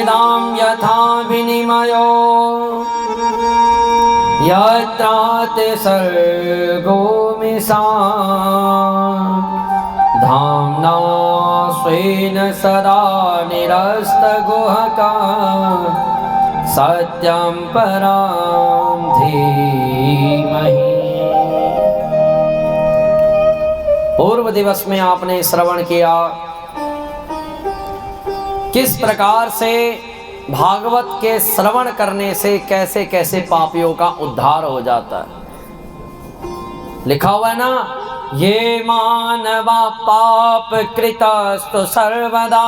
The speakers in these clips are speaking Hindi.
दाम यथा विनिमयो यत्राते सर्गो मिषा धाम्ना स्वेन सदा निरस्तगुहका सत्यं परं धीमहि। पूर्व दिवस में आपने श्रवण किया किस प्रकार से भागवत के श्रवण करने से कैसे कैसे पापियों का उद्धार हो जाता है। लिखा हुआ है ना, ये मानवा पाप कृतस्तु सर्वदा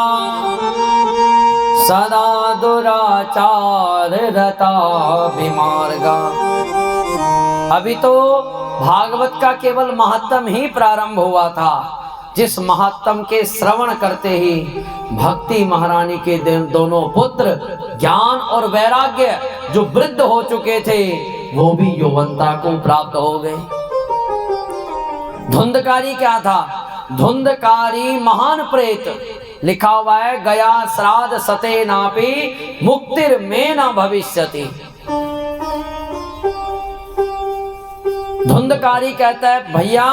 सदा दुराचार रता विमार्गा। अभी तो भागवत का केवल महात्म ही प्रारंभ हुआ था, जिस महात्म के श्रवण करते ही भक्ति महारानी के दोनों पुत्र ज्ञान और वैराग्य जो वृद्ध हो चुके थे वो भी यौवनता को प्राप्त हो गए। धुंधकारी क्या था? धुंधकारी महान प्रेत। लिखा हुआ है, गया श्राद्ध सते नापि मुक्तिर में न भविष्यति। धुंधकारी कहता है, भैया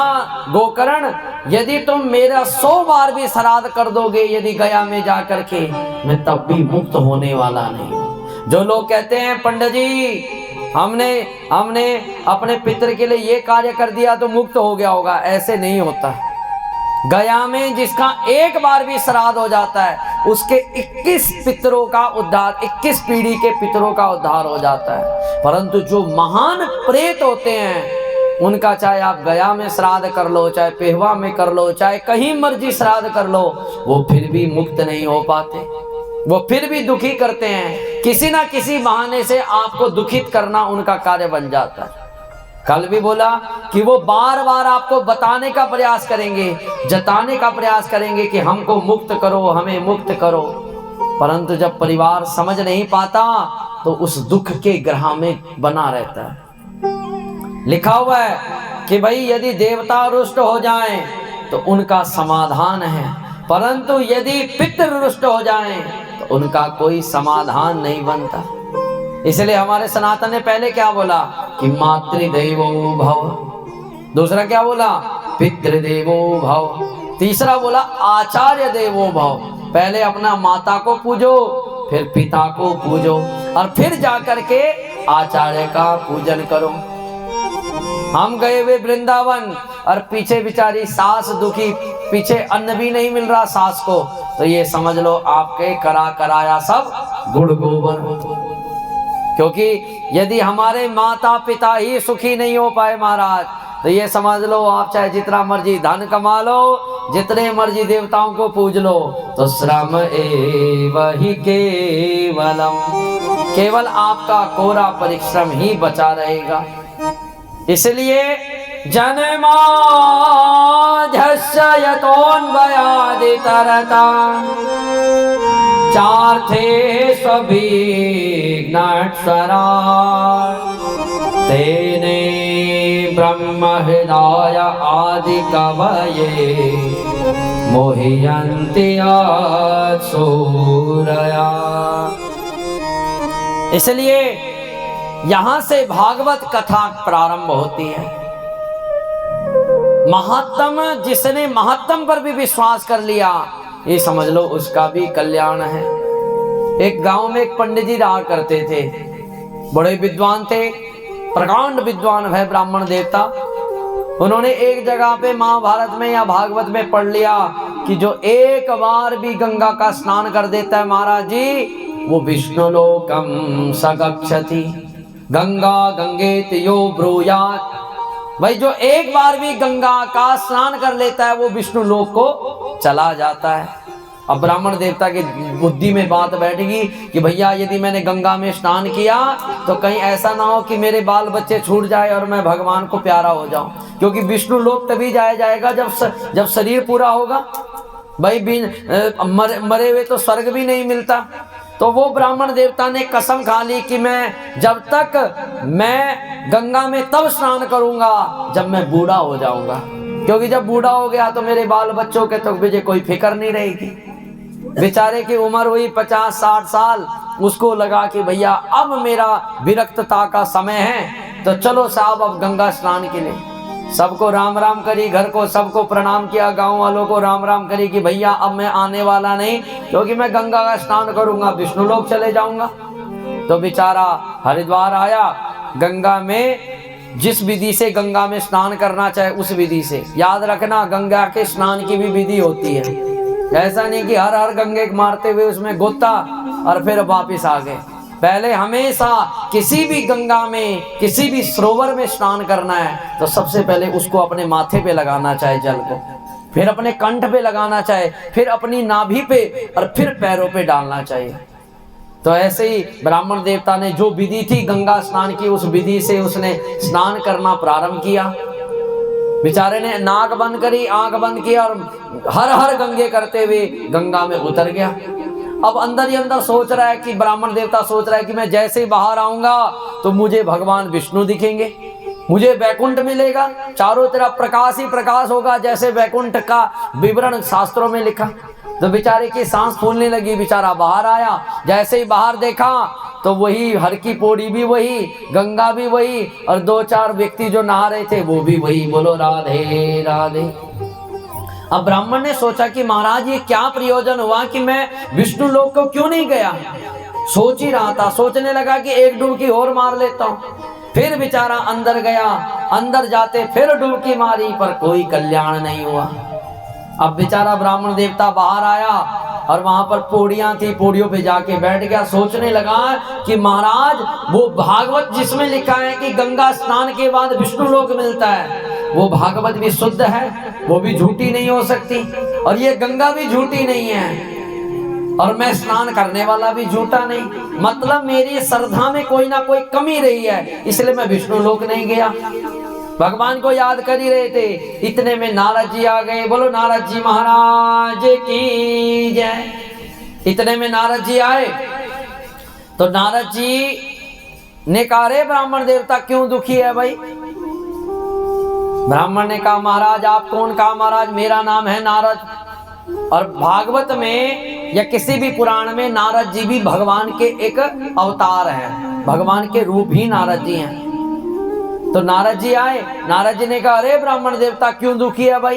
गोकर्ण, यदि तुम मेरा 100 बार भी श्राद्ध कर दोगे यदि गया में जाकर के, मैं तब भी मुक्त होने वाला नहीं। जो लोग कहते हैं पंडित जी हमने अपने पितर के लिए ये कार्य कर दिया तो मुक्त हो गया होगा, ऐसे नहीं होता। गया में जिसका एक बार भी श्राद्ध हो जाता है उसके 21 पितरों का उद्धार, 21 पीढ़ी के पितरों का उद्धार हो जाता है। परंतु जो महान प्रेत होते हैं उनका चाहे आप गया में श्राद्ध कर लो, चाहे पेहवा में कर लो, चाहे कहीं मर्जी श्राद्ध कर लो, वो फिर भी मुक्त नहीं हो पाते। वो फिर भी दुखी करते हैं, किसी ना किसी बहाने से आपको दुखित करना उनका कार्य बन जाता है। कल भी बोला कि वो बार बार आपको बताने का प्रयास करेंगे, जताने का प्रयास करेंगे कि हमको मुक्त करो, हमें मुक्त करो। परंतु जब परिवार समझ नहीं पाता तो उस दुख के ग्रह में बना रहता है। लिखा हुआ है कि भाई यदि देवता रुष्ट हो जाएं तो उनका समाधान है, परंतु यदि पितृ रुष्ट हो जाएं तो उनका कोई समाधान नहीं बनता। इसलिए हमारे सनातन ने पहले क्या बोला कि मातृदेवो भव, दूसरा क्या बोला पितृदेवो भव, तीसरा बोला आचार्य देवो भव। पहले अपना माता को पूजो, फिर पिता को पूजो और फिर जाकर के आचार्य का पूजन करो। हम गए हुए वृंदावन और पीछे बेचारी सास दुखी, पीछे अन्न भी नहीं मिल रहा सास को, तो ये समझ लो आपके कराया सब गुड़ गोबर। क्योंकि यदि हमारे माता पिता ही सुखी नहीं हो पाए महाराज, तो ये समझ लो आप चाहे जितना मर्जी धन कमा लो, जितने मर्जी देवताओं को पूज लो, तो श्रम एव ही केवलम, केवल आपका कोरा परिश्रम ही बचा रहेगा। इसलिए जन्माद्यस्य यतोऽन्वयादितरता चार्थे सभी नट्सरा तेने ब्रह्म हृदय आदि कवये मोहयन्ति सूरया। इसलिए यहां से भागवत कथा प्रारंभ होती है। महात्म, जिसने महात्म पर भी विश्वास कर लिया, ये समझ लो उसका भी कल्याण है। एक गांव में एक पंडित जी रहा करते थे, बड़े विद्वान थे, प्रकांड विद्वान है, ब्राह्मण देवता। उन्होंने एक जगह पे महाभारत में या भागवत में पढ़ लिया कि जो एक बार भी गंगा का स्नान कर देता है महाराज जी, वो विष्णु लोकम सगच्छति, गंगा गंगेत यो ब्रूयात्। भाई जो एक बार भी गंगा का स्नान कर लेता है वो विष्णु लोक को चला जाता है। अब ब्राह्मण देवता की बुद्धि में बात बैठेगी कि भैया यदि मैंने गंगा में स्नान किया तो कहीं ऐसा ना हो कि मेरे बाल बच्चे छूट जाए और मैं भगवान को प्यारा हो जाऊं, क्योंकि विष्णु लोक तभी जाएगा जब शरीर पूरा होगा। भाई मरे हुए तो स्वर्ग भी नहीं मिलता। तो वो ब्राह्मण देवता ने कसम खा ली कि मैं जब तक मैं गंगा में तब स्नान करूंगा जब मैं बूढ़ा हो जाऊंगा, क्योंकि जब बूढ़ा हो गया तो मेरे बाल बच्चों के तो मुझे कोई फिक्र नहीं रहेगी। बेचारे की उम्र हुई 50-60 साल। उसको लगा कि भैया अब मेरा विरक्तता का समय है, तो चलो साहब अब गंगा स्नान के लिए। सबको राम राम करी, घर को सबको प्रणाम किया, गांव वालों को राम राम करी कि भैया अब मैं आने वाला नहीं, क्योंकि मैं गंगा का स्नान करूंगा, विष्णु लोक चले जाऊंगा। तो बेचारा हरिद्वार आया। गंगा में जिस विधि से गंगा में स्नान करना चाहे उस विधि से, याद रखना गंगा के स्नान की भी विधि होती है। ऐसा नहीं कि हर हर गंगे मारते हुए उसमें गोता और फिर वापिस आ गए। पहले हमेशा किसी भी गंगा में, किसी भी सरोवर में स्नान करना है तो सबसे पहले उसको अपने माथे पे लगाना चाहे जल को, फिर अपने कंठ पे लगाना चाहे, फिर अपनी नाभि पे और फिर पैरों पे डालना चाहिए। तो ऐसे ही ब्राह्मण देवता ने जो विधि थी गंगा स्नान की, उस विधि से उसने स्नान करना प्रारंभ किया। बेचारे ने नाक बंद करी, आंख बंद किया और हर हर गंगे करते हुए गंगा में उतर गया। अब अंदर ही अंदर सोच रहा है कि ब्राह्मण देवता सोच रहा है कि मैं जैसे ही बाहर आऊंगा तो मुझे भगवान विष्णु दिखेंगे, मुझे वैकुंठ मिलेगा, चारों तरफ प्रकाश ही प्रकाश होगा, जैसे वैकुंठ का विवरण शास्त्रों में लिखा। तो बेचारे की सांस फूलने लगी। बेचारा बाहर आया, जैसे ही बाहर देखा तो वही हर की पौड़ी भी वही, गंगा भी वही, और 2-4 व्यक्ति जो नहा रहे थे वो भी वही। बोलो राधे राधे। अब ब्राह्मण ने सोचा कि महाराज ये क्या प्रयोजन हुआ कि मैं विष्णु लोक को क्यों नहीं गया। सोच ही रहा था, सोचने लगा कि एक डुबकी और मार लेता हूँ। फिर बेचारा अंदर गया, अंदर जाते फिर डुबकी मारी पर कोई कल्याण नहीं हुआ। अब बेचारा ब्राह्मण देवता बाहर आया और वहां पर पौड़ियां थी, पौड़ियों पे जाके बैठ गया। सोचने लगा कि महाराज वो भागवत जिसमें लिखा है कि गंगा स्नान के बाद विष्णु लोक मिलता है, वो भागवत भी शुद्ध है, वो भी झूठी नहीं हो सकती, और ये गंगा भी झूठी नहीं है, और मैं स्नान करने वाला भी झूठा नहीं। मतलब मेरी श्रद्धा में कोई ना कोई कमी रही है, इसलिए मैं विष्णु लोक नहीं गया। भगवान को याद कर ही रहे थे। इतने में नारद जी आ गए। बोलो नारद जी महाराज की जय। इतने में नारद जी आए तो नारद जी ने कहा रे ब्राह्मण देवता क्यों दुखी है भाई। ब्राह्मण ने कहा महाराज आप कौन। कहा महाराज मेरा नाम है नारद, और भागवत में या किसी भी पुराण में नारद जी भी भगवान के एक अवतार हैं, भगवान के रूप ही नारद जी हैं। तो नारद जी आए। नारद जी ने कहा अरे ब्राह्मण देवता क्यों दुखी है भाई।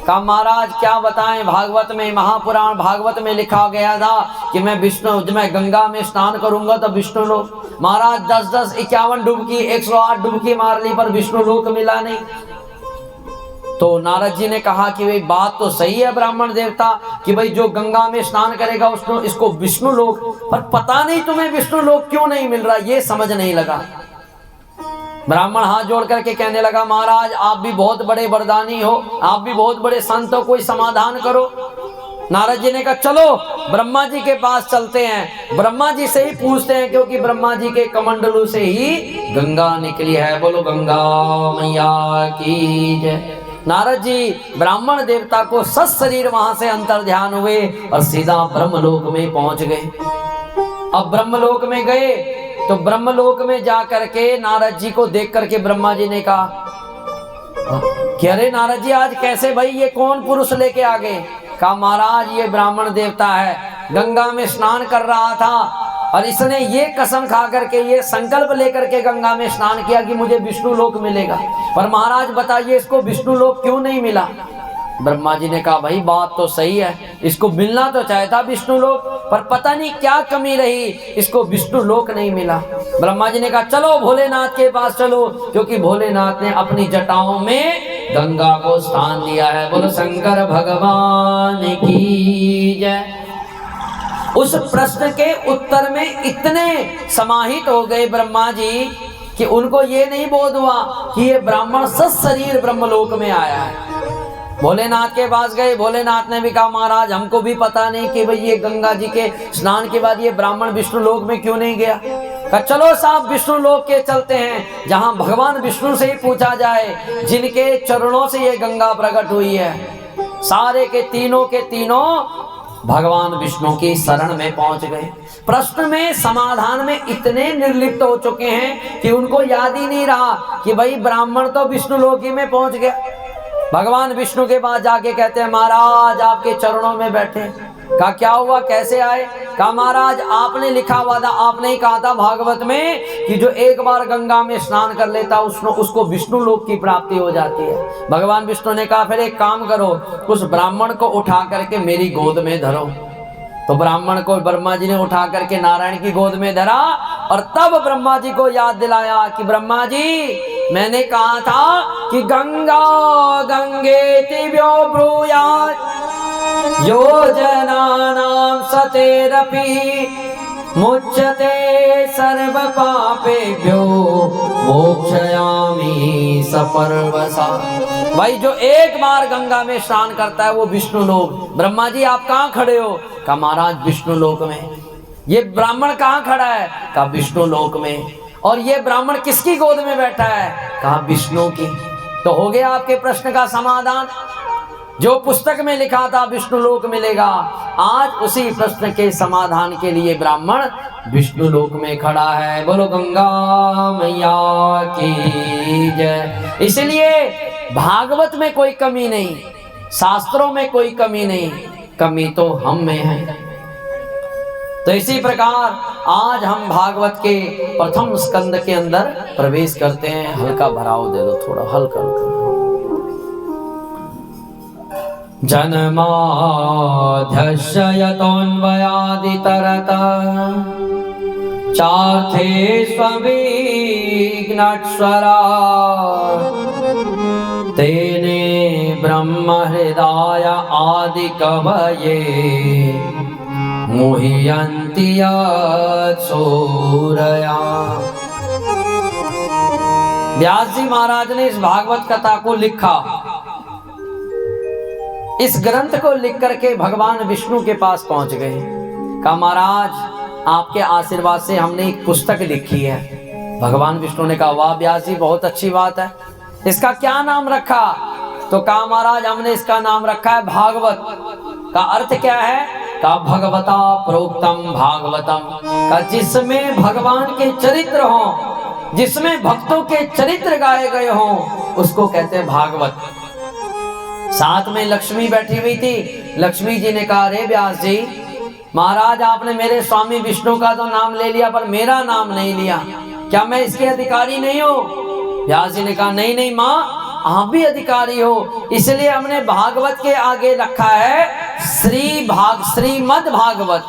कहा महाराज क्या बताएं, भागवत में, महापुराण भागवत में लिखा गया था कि मैं गंगा में स्नान करूंगा तो विष्णु लोक। महाराज 10-10 51 डुबकी 108 डुबकी मार ली पर विष्णु लोक मिला नहीं। तो नारद जी ने कहा कि भाई बात तो सही है ब्राह्मण देवता कि भाई जो गंगा में स्नान करेगा उसको इसको विष्णु लोक, पर पता नहीं तुम्हें विष्णु लोक क्यों नहीं मिल रहा, ये समझ नहीं लगा। ब्राह्मण हाथ जोड़ करके कहने लगा महाराज आप भी बहुत बड़े वरदानी हो, आप भी बहुत बड़े संत हो, कोई समाधान करो। नारद जी ने कहा चलो ब्रह्मा जी के पास चलते हैं, ब्रह्मा जी से ही पूछते हैं, क्योंकि ब्रह्मा जी के कमंडलू से ही गंगा निकली है। बोलो गंगा मैया की जय। नारद जी ब्राह्मण देवता को सशरीर वहां से अंतर ध्यान हुए और सीधा ब्रह्मलोक में पहुंच गए। अब ब्रह्मलोक में गए तो ब्रह्मलोक में जा करके नारद जी को देख करके ब्रह्मा जी ने कहा कि अरे नारद जी आज कैसे भाई, ये कौन पुरुष लेके आ गए। कहा महाराज ये ब्राह्मण देवता है, गंगा में स्नान कर रहा था और इसने ये कसम खा करके, ये संकल्प लेकर के गंगा में स्नान किया कि मुझे विष्णु लोक मिलेगा, पर महाराज बताइए इसको विष्णु लोक क्यों नहीं मिला। ब्रह्मा जी ने कहा भाई बात तो सही है, इसको मिलना तो चाहता विष्णु लोक, पर पता नहीं क्या कमी रही, इसको विष्णु लोक नहीं मिला। ब्रह्मा जी ने कहा चलो भोलेनाथ के पास चलो, क्योंकि भोलेनाथ ने अपनी जटाओं में गंगा को स्थान दिया है। बोलो शंकर भगवान की जय। उस प्रश्न के उत्तर में इतने समाहित हो गए ब्रह्मा जी कि उनको ये नहीं बोध हुआ कि ये ब्राह्मण सशरीर ब्रह्मलोक में आया है। भोलेनाथ के पास गए, भोलेनाथ ने भी कहा महाराज हमको भी पता नहीं कि भाई ये गंगा जी के स्नान के बाद ये ब्राह्मण विष्णु लोक में क्यों नहीं गया। कहा चलो साहब विष्णु लोक के चलते हैं, जहां भगवान विष्णु से ही पूछा जाए, जिनके चरणों से ये गंगा प्रकट हुई है। सारे के तीनों भगवान विष्णु की शरण में पहुंच गए। प्रश्न में समाधान में इतने निर्लिप्त हो चुके हैं कि उनको याद ही नहीं रहा कि भाई ब्राह्मण तो विष्णु लोक ही में पहुंच गया। भगवान विष्णु के पास जाके कहते हैं महाराज आपके चरणों में बैठे। कहा क्या हुआ, कैसे आए? कहा महाराज आपने लिखा हुआ था, आपने ही कहा था भागवत में कि जो एक बार गंगा में स्नान कर लेता उसको विष्णु लोक की प्राप्ति हो जाती है। भगवान विष्णु ने कहा फिर एक काम करो, उस ब्राह्मण को उठा करके मेरी गोद में धरो। तो ब्राह्मण को ब्रह्मा जी ने उठा करके नारायण की गोद में धरा और तब ब्रह्मा जी को याद दिलाया कि ब्रह्मा जी मैंने कहा था कि गंगा गंगेति व्यो ब्रूयात् योजनानां सतेरपि मुच्यते सर्व पापेभ्यो मोक्षयामि सपर्वसा। भाई जो एक बार गंगा में स्नान करता है वो विष्णु लोक। ब्रह्मा जी आप कहाँ खड़े हो? कहा महाराज विष्णु लोक में। ये ब्राह्मण कहाँ खड़ा है? कहा विष्णु लोक में। और ये ब्राह्मण किसकी गोद में बैठा है? कहा विष्णु की। तो हो गया आपके प्रश्न का समाधान। जो पुस्तक में लिखा था विष्णु लोक मिलेगा, आज उसी प्रश्न के समाधान के लिए ब्राह्मण विष्णु लोक में खड़ा है। बोलो गंगा मैया की जय। इसलिए भागवत में कोई कमी नहीं, शास्त्रों में कोई कमी नहीं, कमी तो हम में है। तो इसी प्रकार आज हम भागवत के प्रथम स्कंद के अंदर प्रवेश करते हैं। हल्का भराव दे दो, थोड़ा हल्का हल्का। जन्माद्यस्य यतोऽन्वयादितरतः चार्थेष्वभिघ्नस्वराट् तेने ब्रह्महृदाय आदिकवये मुह्यन्ति यत्सूरया। व्यास जी महाराज ने इस भागवत कथा को लिखा। इस ग्रंथ को लिख करके भगवान विष्णु के पास पहुंच गए। कहा महाराज आपके आशीर्वाद से हमने एक पुस्तक लिखी है। भगवान विष्णु ने कहा वाह व्यास जी बहुत अच्छी बात है, इसका क्या नाम रखा? तो कहा महाराज हमने इसका नाम रखा है भागवत। का अर्थ क्या है? का भगवता प्रोक्तम भागवतम। का जिसमें भगवान के चरित्र हो, जिसमें भक्तों के चरित्र गाए गए हों, उसको कहते हैं भागवत। साथ में लक्ष्मी बैठी हुई थी। लक्ष्मी जी ने कहा रे व्यास जी महाराज आपने मेरे स्वामी विष्णु का तो नाम ले लिया पर मेरा नाम नहीं लिया, क्या मैं इसके अधिकारी नहीं हूँ? व्यास जी ने कहा नहीं नहीं माँ आप भी अधिकारी हो, इसलिए हमने भागवत के आगे रखा है श्रीमद् भागवत।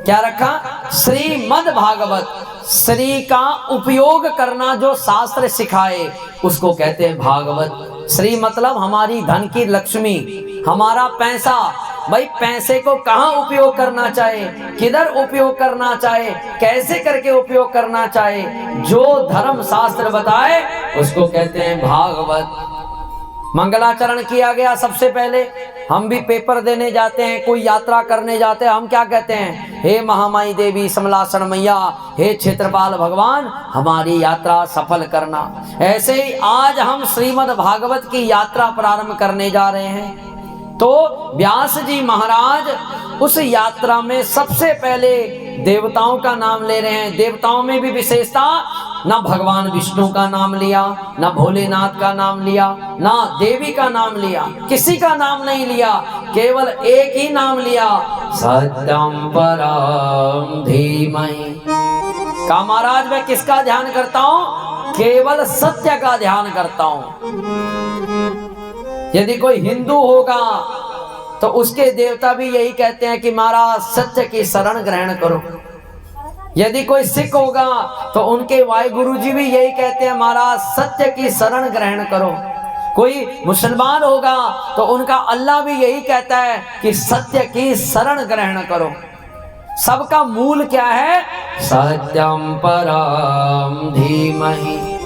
क्या रखा? श्रीमद् भागवत। श्री का उपयोग करना जो शास्त्र सिखाए उसको कहते हैं भागवत। श्री मतलब हमारी धन की लक्ष्मी, हमारा पैसा। भाई पैसे को कहाँ उपयोग करना चाहे, किधर उपयोग करना चाहे, कैसे करके उपयोग करना चाहे, जो धर्म शास्त्र बताए उसको कहते हैं भागवत। मंगलाचरण किया गया सबसे पहले। हम भी पेपर देने जाते हैं, कोई यात्रा करने जाते हैं, हम क्या कहते हैं? हे महामाई देवी समलासन मैया, हे क्षेत्रपाल भगवान हमारी यात्रा सफल करना। ऐसे ही आज हम श्रीमद् भागवत की यात्रा प्रारंभ करने जा रहे हैं। तो व्यास जी महाराज उस यात्रा में सबसे पहले देवताओं का नाम ले रहे हैं। देवताओं में भी विशेषता, ना भगवान विष्णु का नाम लिया, ना भोलेनाथ का नाम लिया, ना देवी का नाम लिया, किसी का नाम नहीं लिया, केवल एक ही नाम लिया, सत्यम परम धीमहि। का महाराज मैं किसका ध्यान करता हूँ? केवल सत्य का ध्यान करता हूँ। यदि कोई हिंदू होगा तो उसके देवता भी यही कहते हैं कि महाराज सत्य की शरण ग्रहण करो। यदि कोई सिख होगा तो उनके वाहिगुरु जी भी यही कहते हैं महाराज सत्य की शरण ग्रहण करो। कोई मुसलमान होगा तो उनका अल्लाह भी यही कहता है कि सत्य की शरण ग्रहण करो। सबका मूल क्या है? सत्यम परम धीमहि।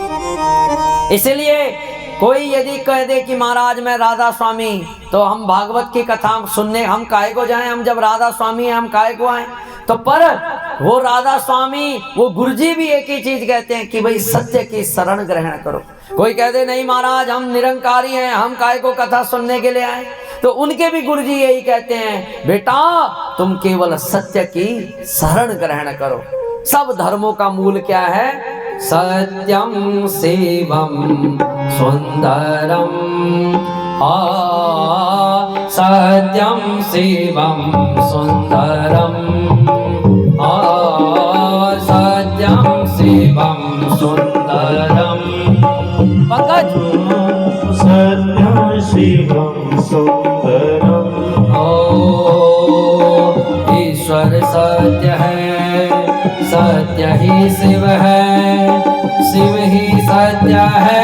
इसलिए कोई यदि कह दे कि महाराज मैं राधा स्वामी, तो हम भागवत की कथा सुनने हम काहे को जाएं? हम जब राधा स्वामी हैं हम काहे को आए? तो पर वो राधा स्वामी, वो गुरुजी भी एक ही चीज कहते हैं कि भाई सत्य की शरण ग्रहण करो। कोई कह दे नहीं महाराज हम निरंकारी हैं, हम काहे को कथा सुनने के लिए आए, तो उनके भी गुरुजी यही कहते हैं बेटा तुम केवल सत्य की शरण ग्रहण करो। सब धर्मों का मूल क्या है? सत्यम शिवम सुंदरम सत्यम शिवम सुंदरम, सत्यम शिवम सुंदरम। पंकज, सत्यम शिवम सुंदरम। ईश्वर सत्य है, सत्य ही शिव है, शिव ही सत्य है।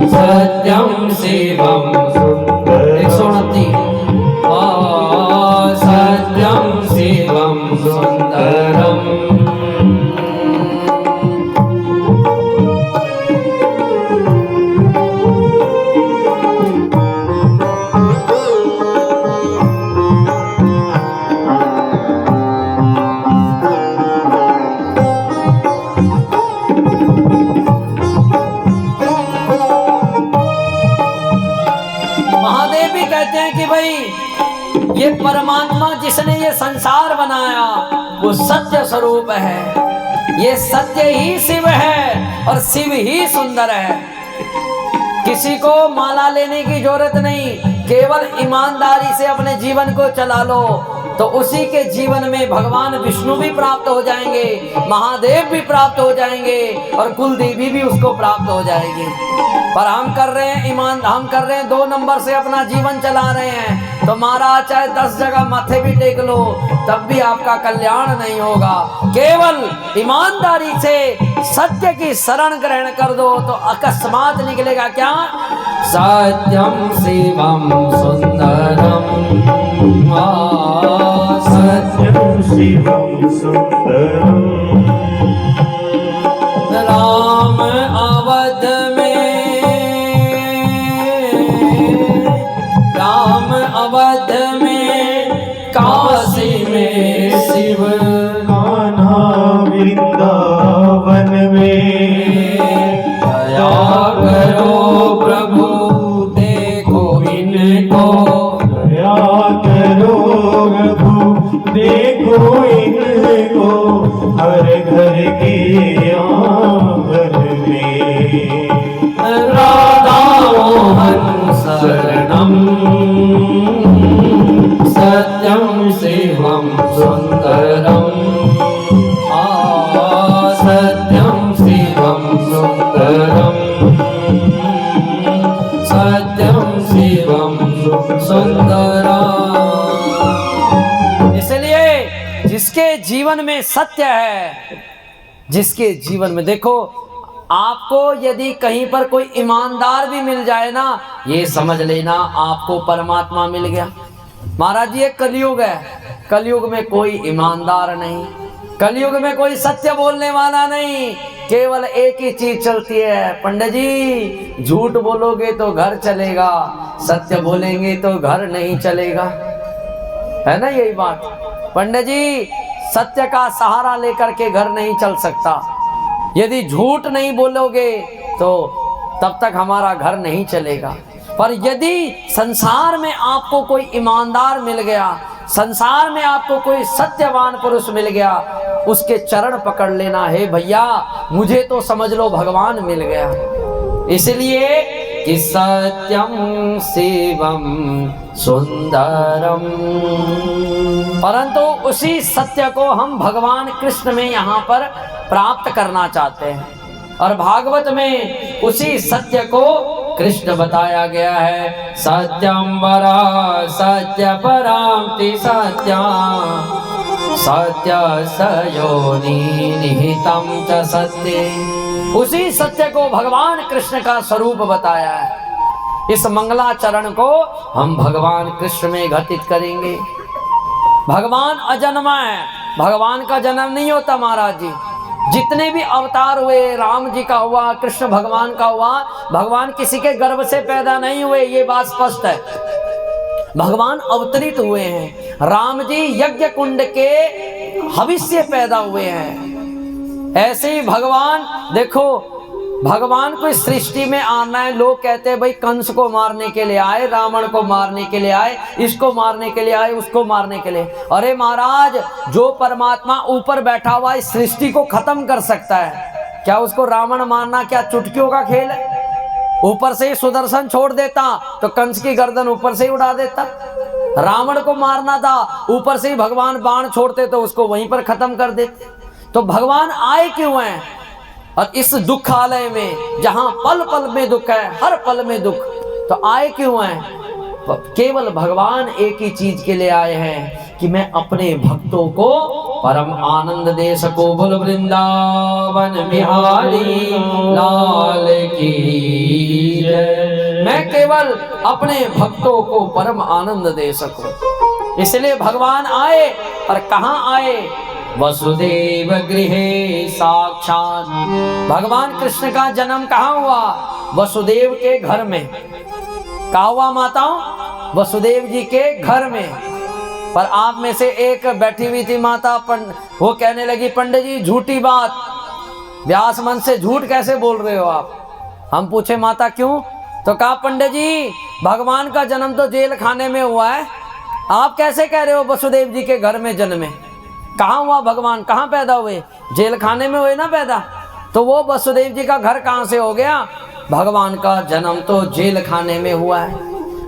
सत्यम शिवम सुंदरम। 129। सत्यम शिवम सुंदरम। कहते हैं कि भाई ये परमात्मा जिसने ये संसार बनाया वो सत्य स्वरूप है, ये सत्य ही शिव है और शिव ही सुंदर है। किसी को माला लेने की जरूरत नहीं, केवल ईमानदारी से अपने जीवन को चला लो तो उसी के जीवन में भगवान विष्णु भी प्राप्त हो जाएंगे, महादेव भी प्राप्त हो जाएंगे और कुल देवी भी उसको प्राप्त हो जाएगी। पर हम कर रहे हैं हम कर रहे हैं 2 नंबर से अपना जीवन चला रहे हैं। तो महाराज चाहे 10 जगह माथे भी टेक लो तब भी आपका कल्याण नहीं होगा। केवल ईमानदारी से सत्य की शरण ग्रहण कर दो तो अकस्मात निकलेगा क्या? सत्यम शिवम सुंदरम, सत्यम शिवम सुंदरम। राम अवध में, राम अवध में, काशी में शिव, कान्हा वृंदावन में। दया करो प्रभु देखो इनको, दया करो प्रभु देखो इनको, हर घर के आंगन में। राधा मोहन शरणम, सत्यम शिवम सुंदरम, सत्यम शिवम सुंदरम, सत्यम शिवम सुंदरम। इसलिए जिसके जीवन में सत्य है, जिसके जीवन में देखो, आपको यदि कहीं पर कोई ईमानदार भी मिल जाए ना, ये समझ लेना आपको परमात्मा मिल गया। महाराज जी ये कलयुग है, कलयुग में कोई ईमानदार नहीं, कलयुग में कोई सत्य बोलने वाला नहीं, केवल एक ही चीज चलती है पंडित जी, झूठ बोलोगे तो घर चलेगा, सत्य बोलेंगे तो घर नहीं चलेगा, है ना यही बात पंडित जी। सत्य का सहारा लेकर के घर नहीं चल सकता, यदि झूठ नहीं बोलोगे तो तब तक हमारा घर नहीं चलेगा। पर यदि संसार में आपको कोई ईमानदार मिल गया, संसार में आपको कोई सत्यवान पुरुष मिल गया, उसके चरण पकड़ लेना है भैया, मुझे तो समझ लो भगवान मिल गया। इसलिए कि सत्यम शिवम सुंदरम, परंतु उसी सत्य को हम भगवान कृष्ण में यहाँ पर प्राप्त करना चाहते हैं और भागवत में उसी सत्य को कृष्ण बताया गया है। सत्यम वरा सत्य परांति सत्या, सत्य सयोनि निहितम च सत्ये। उसी सत्य को भगवान कृष्ण का स्वरूप बताया है। इस मंगलाचरण को हम भगवान कृष्ण में घटित करेंगे। भगवान अजन्मा है, भगवान का जन्म नहीं होता महाराज जी। जितने भी अवतार हुए, राम जी का हुआ, कृष्ण भगवान का हुआ, भगवान किसी के गर्भ से पैदा नहीं हुए, ये बात स्पष्ट है। भगवान अवतरित हुए हैं। राम जी यज्ञ कुंड के हविष्य पैदा हुए हैं। ऐसे ही भगवान देखो, भगवान को इस सृष्टि में आना है। लोग कहते हैं भाई कंस को मारने के लिए आए, रावण को मारने के लिए आए, इसको मारने के लिए आए, उसको मारने के लिए। अरे महाराज, जो परमात्मा ऊपर बैठा हुआ इस सृष्टि को खत्म कर सकता है, क्या उसको रावण मारना क्या चुटकियों का खेल है? ऊपर से ही सुदर्शन छोड़ देता तो कंस की गर्दन ऊपर से ही उड़ा देता। रावण को मारना था, ऊपर से ही भगवान बाण छोड़ते तो उसको वहीं पर खत्म कर देते। तो भगवान आए क्यों हैं? और इस दुखालय में जहां पल पल में दुख है, हर पल में दुख, तो आए क्यों हैं? केवल भगवान एक ही चीज के लिए आए हैं कि मैं अपने भक्तों को परम आनंद दे सकूं। बोल वृंदावन बिहारी लाल की जय। मैं केवल अपने भक्तों को परम आनंद दे सकूं, इसलिए भगवान आए। और कहाँ आए? वसुदेव गृहे साक्षात। भगवान कृष्ण का जन्म कहाँ हुआ? वसुदेव के घर में। कहाँ हुआ माताओं? वसुदेव जी के घर में। पर आप में से एक बैठी हुई थी माता, वो कहने लगी पंडित जी झूठी बात, व्यास मन से झूठ कैसे बोल रहे हो आप? हम पूछे माता क्यों? तो कहा पंडित जी भगवान का जन्म तो जेल खाने में हुआ है, आप कैसे कह रहे हो वसुदेव जी के घर में जन्मे? कहाँ हुआ भगवान? कहाँ पैदा हुए? जेल खाने में हुए ना पैदा। तो वो वसुदेव जी का घर कहाँ से हो गया? भगवान का जन्म तो जेल खाने में हुआ है।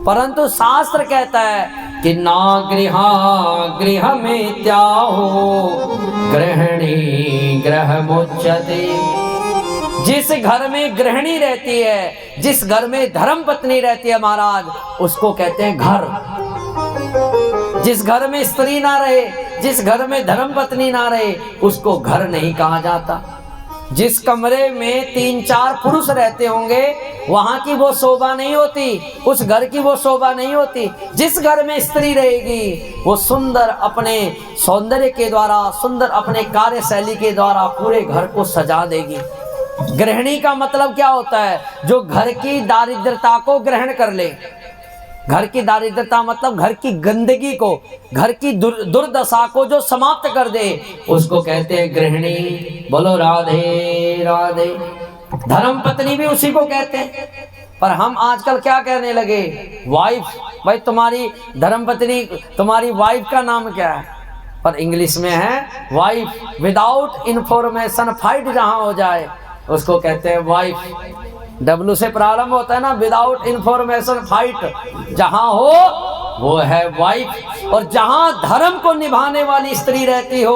परंतु शास्त्र कहता है कि ना गृह में त्याहो गृहिणी ग्रह मुच्यते। जिस घर में गृहिणी रहती है, जिस घर में धर्म पत्नी रहती है महाराज, उसको कहते हैं घर। जिस घर में स्त्री ना रहे, जिस घर में धर्म पत्नी ना रहे, उसको घर नहीं कहा जाता। जिस कमरे में 3-4 पुरुष रहते होंगे, वहां की वो शोभा नहीं होती, उस घर की वो शोभा नहीं होती। जिस घर में स्त्री रहेगी, वो सुंदर अपने सौंदर्य के द्वारा, सुंदर अपने कार्यशैली के द्वारा पूरे घर को सजा देगी। गृहिणी का मतलब क्या होता है? जो घर की दारिद्रता को ग्रहण कर ले। घर की दारिद्रता मतलब घर की गंदगी को, घर की दुर्दशा को जो समाप्त कर दे, उसको कहते हैं गृहिणी। बोलो राधे राधे। धर्म पत्नी भी उसी को कहते हैं। पर हम आजकल क्या कहने लगे? वाइफ। भाई तुम्हारी धर्म पत्नी, तुम्हारी वाइफ का नाम क्या है? पर इंग्लिश में है वाइफ। विदाउट इंफॉर्मेशन फाइट जहां हो जाए, उसको कहते हैं वाइफ। W से प्रारंभ होता है ना, विदाउट इंफॉर्मेशन फाइट जहां हो वो है वाइफ। और जहां धर्म को निभाने वाली स्त्री रहती हो,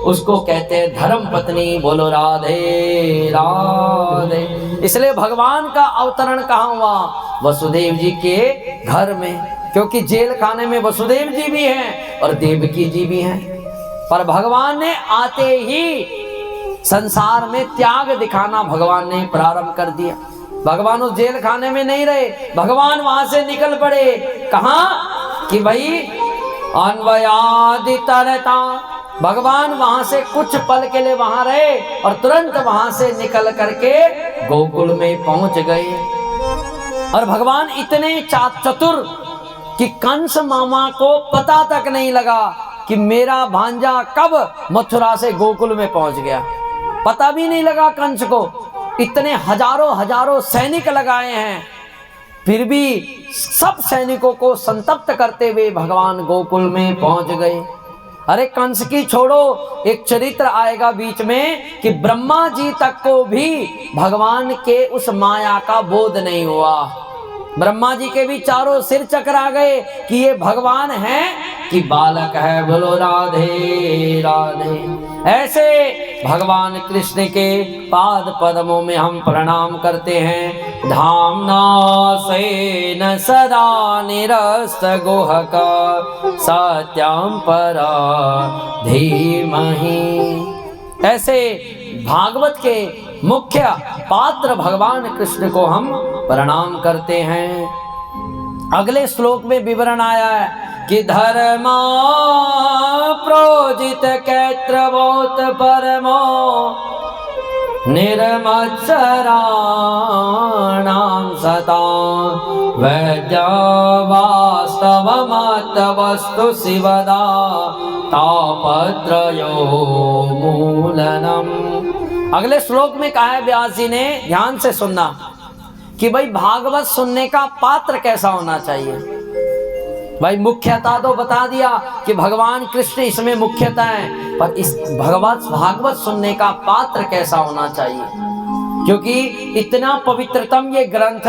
उसको कहते हैं धर्म पत्नी। बोलो राधे राधे। इसलिए भगवान का अवतरण कहाँ हुआ? वसुदेव जी के घर में, क्योंकि जेल खाने में वसुदेव जी भी हैं और देवकी जी भी हैं। पर भगवान ने आते ही संसार में त्याग दिखाना भगवान ने प्रारंभ कर दिया। भगवान उस जेल खाने में नहीं रहे, भगवान वहां से निकल पड़े। कहाँ? कि भाई अन्वयादितरता। भगवान वहां से कुछ पल के लिए वहां रहे और तुरंत वहां से निकल करके गोकुल में पहुंच गए। और भगवान इतने चतुर कि कंस मामा को पता तक नहीं लगा कि मेरा भांजा कब मथुरा से गोकुल में पहुंच गया। पता भी नहीं लगा कंस को। इतने हजारों सैनिक लगाए हैं, फिर भी सब सैनिकों को संतप्त करते हुए भगवान गोकुल में पहुंच गए। अरे कंस की छोड़ो, एक चरित्र आएगा बीच में कि ब्रह्मा जी तक को भी भगवान के उस माया का बोध नहीं हुआ। ब्रह्मा जी के भी चारों सिर चकरा गए कि ये भगवान है कि बालक है। बोलो राधे राधे। ऐसे भगवान कृष्ण के पाद पद्मों में हम प्रणाम करते हैं। धामना सेन सदा निरस्त गुहक सत्यम परा धीमहि। ऐसे भागवत के मुख्य पात्र भगवान कृष्ण को हम प्रणाम करते हैं। अगले श्लोक में विवरण आया है कि धर्मा प्रोजित कैत्रवोत परमो निर्मत्सराणां सता वैद्या वास्तवमत वस्तु शिवदा तापत्रयो मूलनम। अगले श्लोक में कहा है व्यास जी ने, ध्यान से सुनना, कि भाई भागवत सुनने का पात्र कैसा होना चाहिए। भाई मुख्यता तो बता दिया कि भगवान कृष्ण इसमें मुख्यता है, पर इस भागवत सुनने का पात्र कैसा होना चाहिए। क्योंकि इतना पवित्रतम ये ग्रंथ,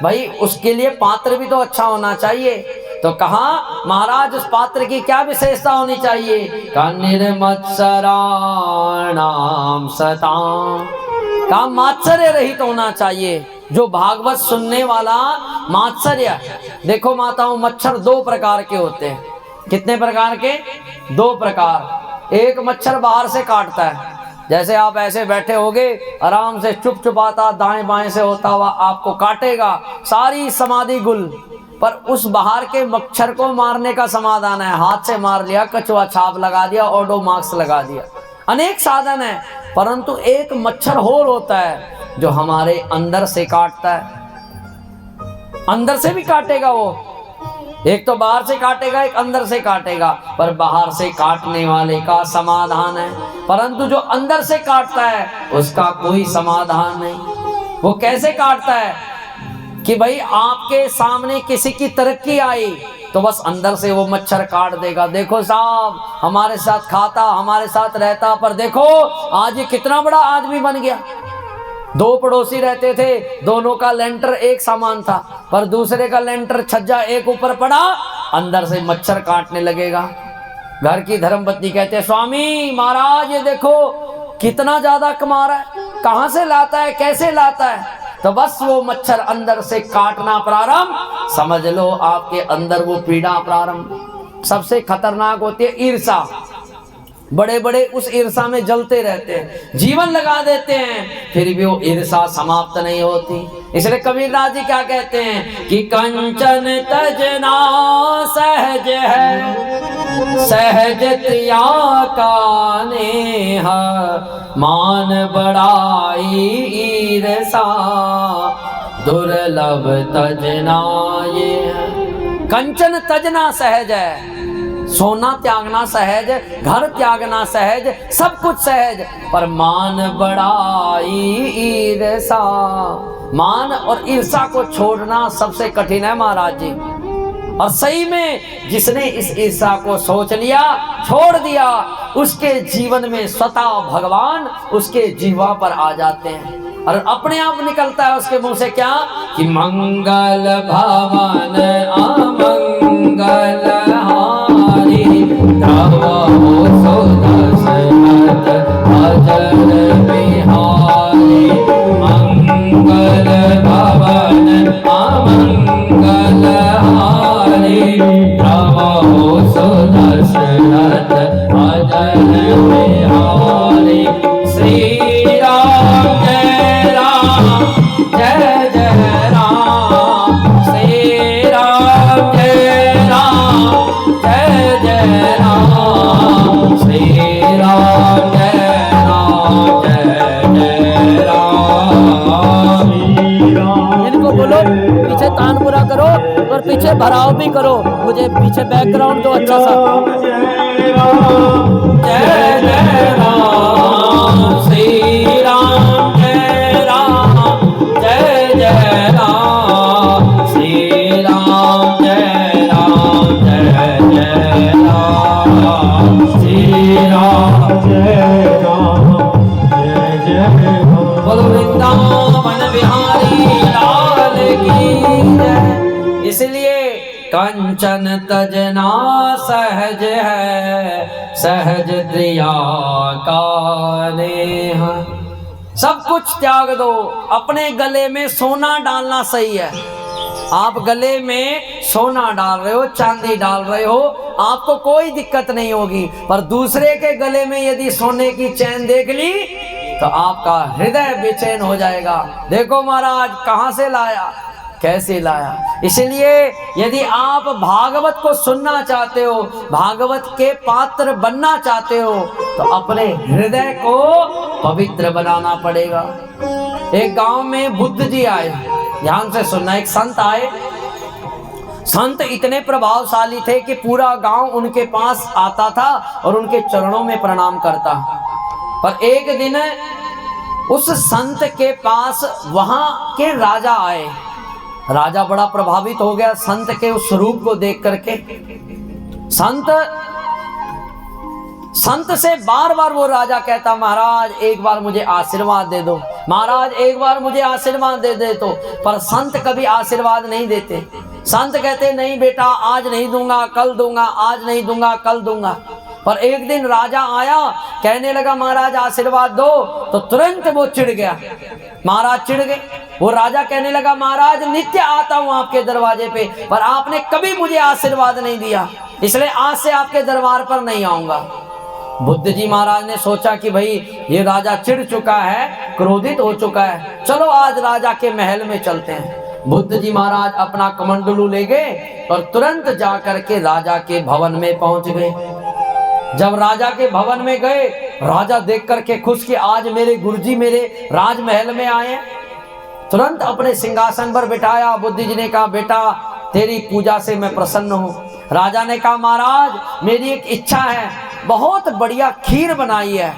भाई उसके लिए पात्र भी तो अच्छा होना चाहिए। तो कहा महाराज उस पात्र की क्या विशेषता होनी चाहिए? का निर्मत्सराणाम सताम, का मात्सर्य रहित होना चाहिए। जो भागवत सुनने वाला मात्सर्य, देखो माताओं, मच्छर दो प्रकार के होते हैं। कितने प्रकार के? दो प्रकार। एक मच्छर बाहर से काटता है, जैसे आप ऐसे बैठे होगे आराम से चुपचुपाता दाएं बाएं से होता हुआ आपको काटेगा, सारी समाधि गुल। पर उस बाहर के मच्छर को मारने का समाधान है, हाथ से मार लिया, कछुआ छाप लगा दिया, ओडोमॉक्स लगा दिया, अनेक साधन है। परंतु एक मच्छर और होता है जो हमारे अंदर से काटता है। अंदर से भी काटेगा वो, एक तो बाहर से काटेगा, एक अंदर से काटेगा। पर बाहर से काटने वाले का समाधान है, परंतु जो अंदर से काटता है उसका कोई समाधान नहीं। वो कैसे काटता है कि भाई आपके सामने किसी की तरक्की आई तो बस अंदर से वो मच्छर काट देगा। देखो साहब, हमारे साथ खाता, हमारे साथ रहता, पर देखो आज ये कितना बड़ा आदमी बन गया। दो पड़ोसी रहते थे, दोनों का लेंटर एक समान था, पर दूसरे का लेंटर छज्जा एक ऊपर पड़ा, अंदर से मच्छर काटने लगेगा। घर की धर्मपत्नी कहते हैं, स्वामी महाराज ये देखो कितना ज्यादा कमा रहा है, कहां से लाता है, कैसे लाता है? तो बस वो मच्छर अंदर से काटना प्रारंभ, समझ लो आपके अंदर वो पीड़ा प्रारंभ। सबसे खतरनाक होती है ईर्षा। बड़े बड़े उस ईर्षा में जलते रहते हैं, जीवन लगा देते हैं, फिर भी वो ईर्षा समाप्त नहीं होती। इसलिए कबीरदास जी क्या कहते हैं कि कंचन तजना सहज है, सहज त्रिया का नेह, मान बड़ाई ईर्षा दुर्लभ तजना ये है। कंचन तजना सहज है, सोना त्यागना सहज, घर त्यागना सहज, सब कुछ सहज, पर मान बड़ाई ईर्षा, मान और ईर्षा को छोड़ना सबसे कठिन है महाराज जी। और सही में जिसने इस ईर्षा को सोच लिया, छोड़ दिया, उसके जीवन में स्वतः भगवान उसके जीवा पर आ जाते हैं और अपने आप निकलता है उसके मुंह से क्या कि मंगल भवन अमंगल हारी, द्रवो सुदशरथ अजर बिहारी। मंगल भवन अमंगल हारी, द्रवो सुदशरथ अजर बिहारी। श्री राम जय राम, जय जय राम, श्री राम जय राम, जय जय राम, श्री राम जय राम, जय जय राम। इनको बोलो पीछे तानपुरा करो और पीछे भराव भी करो, मुझे पीछे बैकग्राउंड दो अच्छा सा। जय जय राम, श्री राम जय राम, जय जय राम, श्री राम जय राम, जय जय राम, श्री राम जय राम, जय जय राम। बोलो वृंदावन बिहारी लाल की जय। इसलिए कंचन तजना सहज है, सहज त्रिया का नेह। सब कुछ त्याग दो, अपने गले में सोना डालना सही है। आप गले में सोना डाल रहे हो, चांदी डाल रहे हो, आपको कोई दिक्कत नहीं होगी। पर दूसरे के गले में यदि सोने की चैन देख ली तो आपका हृदय बेचैन हो जाएगा। देखो महाराज कहां से लाया, कैसे लाया। इसलिए यदि आप भागवत को सुनना चाहते हो, भागवत के पात्र बनना चाहते हो, तो अपने हृदय को पवित्र बनाना पड़ेगा। एक गांव में बुद्ध जी आए, ध्यान से सुनना। एक संत आए, संत इतने प्रभावशाली थे कि पूरा गांव उनके पास आता था और उनके चरणों में प्रणाम करता। पर एक दिन उस संत के पास वहां के राजा आए। राजा बड़ा प्रभावित हो गया संत के उस रूप को देख करके। संत से बार बार वो राजा कहता, महाराज एक बार मुझे आशीर्वाद दे दो। महाराज एक बार मुझे आशीर्वाद दे दे तो। पर संत कभी आशीर्वाद नहीं देते। संत कहते नहीं बेटा आज नहीं दूंगा कल दूंगा, आज नहीं दूंगा कल दूंगा। पर एक दिन राजा आया, कहने लगा महाराज आशीर्वाद दो, तो तुरंत वो चिढ़ गया। महाराज चिढ़ गए। वो राजा कहने लगा महाराज नित्य आता हूं आपके दरवाजे पे, पर आपने कभी मुझे आशीर्वाद नहीं दिया, इसलिए आज से आपके दरबार पर नहीं आऊंगा। बुद्ध जी महाराज ने सोचा कि भाई ये राजा चिढ़ चुका है, क्रोधित हो चुका है, चलो आज राजा के महल में चलते हैं। बुद्ध जी महाराज अपना कमंडलू ले गए और तुरंत जा करके राजा के भवन में पहुंच गए। जब राजा के भवन में गए, राजा देख करके खुश कि आज मेरे गुरुजी मेरे राजमहल में आए। तुरंत अपने सिंहासन पर बिठाया। बुद्ध जी ने कहा बेटा तेरी पूजा से मैं प्रसन्न हूँ। राजा ने कहा महाराज मेरी एक इच्छा है, बहुत बढ़िया खीर बनाई है,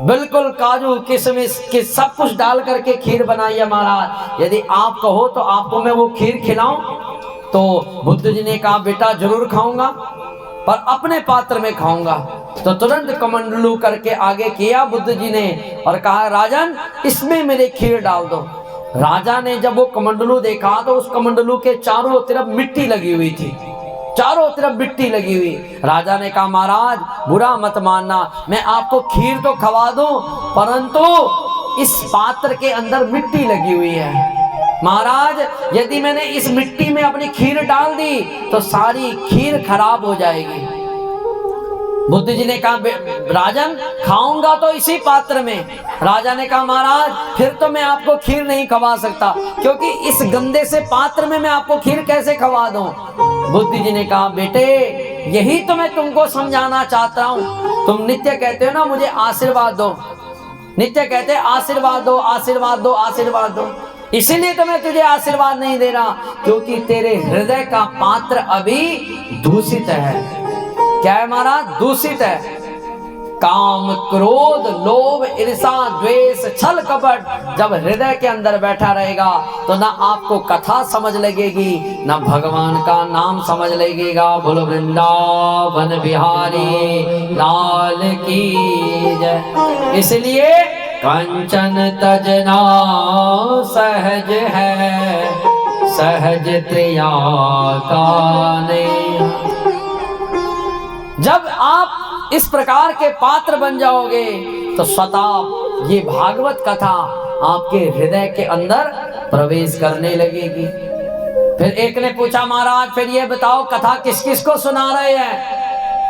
बिल्कुल काजू किशमिश के सब कुछ डाल करके खीर बनाई है महाराज, यदि आप कहो तो आपको मैं वो खीर खिलाऊं। तो बुद्ध जी ने कहा बेटा जरूर खाऊंगा, पर अपने पात्र में खाऊंगा। तो तुरंत कमंडलू करके आगे किया बुद्ध जी ने और कहा राजन इसमें मेरे खीर डाल दो। राजा ने जब वो कमंडलू देखा तो उस कमंडलू के चारों तरफ मिट्टी लगी हुई थी, चारों तरफ मिट्टी लगी हुई। राजा ने कहा महाराज बुरा मत मानना, मैं आपको खीर तो खवा दूं, परंतु इस पात्र के अंदर मिट्टी लगी हुई है। महाराज यदि मैंने इस मिट्टी में अपनी खीर डाल दी तो सारी खीर खराब हो जाएगी। बुद्ध जी ने कहा राजन खाऊंगा तो इसी पात्र में। राजा ने कहा महाराज फिर तो मैं आपको खीर नहीं खवा सकता, क्योंकि इस गंदे से पात्र में मैं आपको खीर कैसे खवा दूं। बुद्ध जी ने कहा बेटे यही तो मैं तुमको समझाना चाहता हूं। तुम नित्य कहते हो ना मुझे आशीर्वाद दो, नित्य कहते आशीर्वाद दो आशीर्वाद दो आशीर्वाद दो, इसीलिए तो मैं तुझे आशीर्वाद नहीं दे रहा, क्योंकि तेरे हृदय का पात्र अभी दूषित है। क्या है महाराज? दूषित है। काम क्रोध लोभ ईर्षा द्वेष छल कपट जब हृदय के अंदर बैठा रहेगा तो ना आपको कथा समझ लगेगी, ना भगवान का नाम समझ लगेगा। बोलो वृंदावन बिहारी लाल की जय। इसलिए कंचन तजना सहज है, सहज त्रिया का नहीं। जब आप इस प्रकार के पात्र बन जाओगे तो स्वतः ये भागवत कथा आपके हृदय के अंदर प्रवेश करने लगेगी। फिर एक ने पूछा महाराज फिर ये बताओ कथा किस किस को सुना रहे हैं?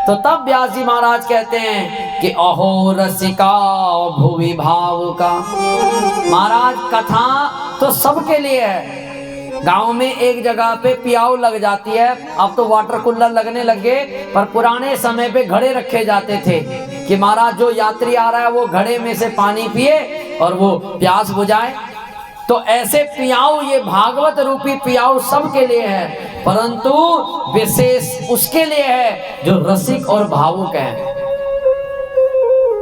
तो तब व्यास जी महाराज कहते हैं कि अहो रसिका भुवि भावुका। महाराज कथा तो सबके लिए है। गांव में एक जगह पे पियाऊ लग जाती है, अब तो वाटर कूलर लगने लगे, पर पुराने समय पे घड़े रखे जाते थे कि महाराज जो यात्री आ रहा है वो घड़े में से पानी पिए और वो प्यास बुझाए। तो ऐसे पियाऊ ये भागवत रूपी पियाऊ सबके लिए है, परंतु विशेष उसके लिए है जो रसिक और भावुक है।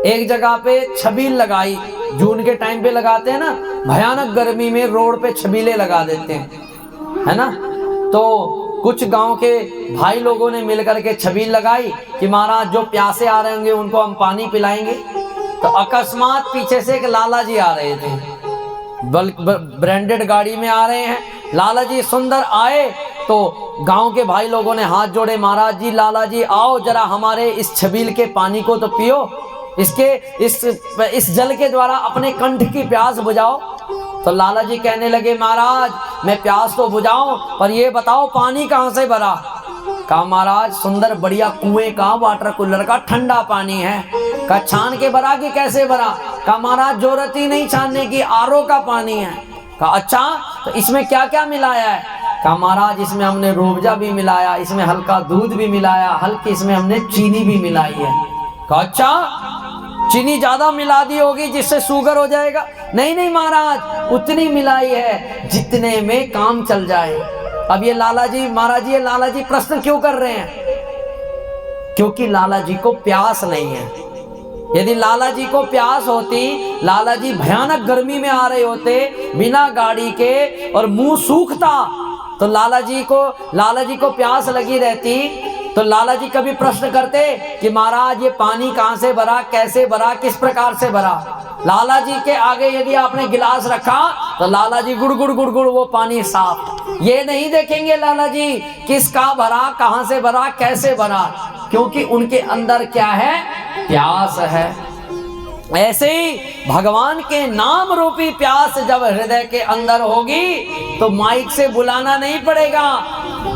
एक जगह पे छबील लगाई, जून के टाइम पे लगाते हैं ना, भयानक गर्मी में रोड पे छबीले लगा देते हैं, है ना। तो कुछ गांव के भाई लोगों ने मिलकर के छबील लगाई कि महाराज जो प्यासे आ रहे होंगे उनको हम पानी पिलाएंगे। तो अकस्मात पीछे से एक लाला जी आ रहे थे, ब्रांडेड गाड़ी में आ रहे हैं। लाला जी सुंदर आए तो गांव के भाई लोगों ने हाथ जोड़े, महाराज जी लाला जी आओ जरा हमारे इस छबील के पानी को तो पियो, इस जल के द्वारा अपने कंठ की प्यास बुझाओ। तो लाला जी कहने लगे महाराज मैं प्यास तो बुझाऊं, पर ये बताओ पानी कहाँ से भरा? कहा महाराज सुंदर बढ़िया कुएं का वाटर कूलर का ठंडा पानी है। कहा छान के भरा कि कैसे भरा? कहा महाराज जरूरत ही नहीं छानने की, आरओ का पानी है। कहा अच्छा तो इसमें क्या क्या मिलाया है? कहा महाराज इसमें हमने रूअफ़ज़ा भी मिलाया, इसमें हल्का दूध भी मिलाया, हल्की इसमें हमने चीनी भी मिलाई है। कहा अच्छा चीनी ज्यादा मिला दी होगी जिससे शुगर हो जाएगा? नहीं नहीं महाराज उतनी मिलाई है जितने में काम चल जाए। अब ये लाला जी महाराज ये लाला जी प्रश्न क्यों कर रहे हैं? क्योंकि लाला जी को प्यास नहीं है। यदि लाला जी को प्यास होती, लाला जी भयानक गर्मी में आ रहे होते बिना गाड़ी के और मुंह सूखता, तो लाला जी को प्यास लगी रहती तो लाला जी कभी प्रश्न करते कि महाराज ये पानी कहां से भरा, कैसे भरा, किस प्रकार से भरा। लाला जी के आगे यदि आपने गिलास रखा तो लाला जी गुड़ गुड़ गुड़ गुड़ वो पानी साफ। ये नहीं देखेंगे लाला जी किसका भरा, कहां से भरा, कैसे भरा, क्योंकि उनके अंदर क्या है, प्यास है। ऐसे ही भगवान के नाम रूपी प्यास जब हृदय के अंदर होगी तो माइक से बुलाना नहीं पड़ेगा,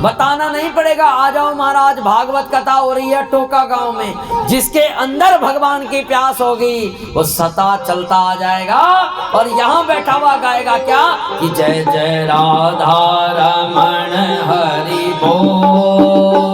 बताना नहीं पड़ेगा, आ जाओ महाराज भागवत कथा हो रही है टोका गांव में। जिसके अंदर भगवान की प्यास होगी वो सता चलता आ जाएगा और यहाँ बैठा हुआ गाएगा क्या कि जय जय राधा रमण हरि बोल।